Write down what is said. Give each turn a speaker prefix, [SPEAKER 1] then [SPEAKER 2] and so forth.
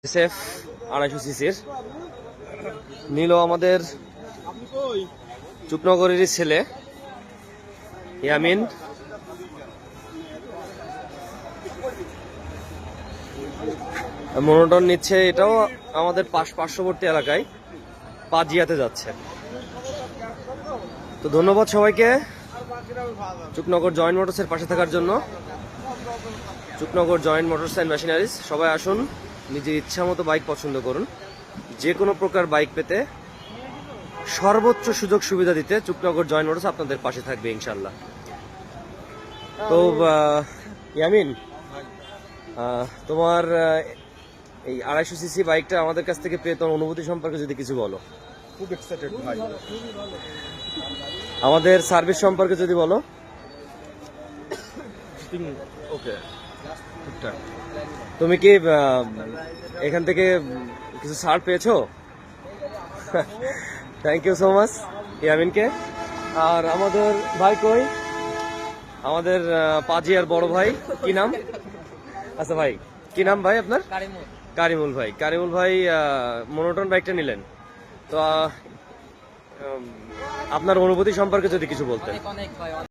[SPEAKER 1] SF 250 সিসির নিল আমাদের চুপনগরেরই ছেলে ইয়ামিন। মনোটন নিচ্ছে, এটাও আমাদের পার্শ্ববর্তী এলাকায় পাজিয়াতে যাচ্ছে। তো ধন্যবাদ সবাইকে চুপনগর জয়েন্ট মোটরসের পাশে থাকার জন্য। চুপনগর জয়েন্ট মোটরস অ্যান্ড মেশিনারিজ, সবাই আসুন, নিজের ইচ্ছা মতো বাইক পছন্দ করুন। যে কোনো প্রকার বাইক পেতে সর্বোচ্চ সুযোগ সুবিধা দিতে চুপনগর জয়েন্ট মোটরস আপনাদের পাশে থাকবে ইনশাল্লাহ। তো ইয়ামিন, তোমার এই 250 সিসি বাইকটা আমাদের কাছ থেকে পেয়ে তোমার অনুভূতি সম্পর্কে যদি কিছু বলো।
[SPEAKER 2] খুব এক্সাইটেড ভাই।
[SPEAKER 1] আমাদের সার্ভিস সম্পর্কে যদি বলো।
[SPEAKER 2] ওকে, ঠিকঠাক।
[SPEAKER 1] তুমি কি এখান থেকে কিছু ছাড় পেয়েছো? থ্যাংক ইউ সো মাচ ইয়ামিনকে। আর আমাদের ভাই কই, আমাদের পাজিয়ার বড় ভাই, কি নাম? আচ্ছা ভাই, কি নাম ভাই আপনার? কারিমুল ভাই। কারিমুল ভাই মনোটন বাইকটা নিলেন, তো আপনার অনুভূতি সম্পর্কে যদি কিছু বলতেন।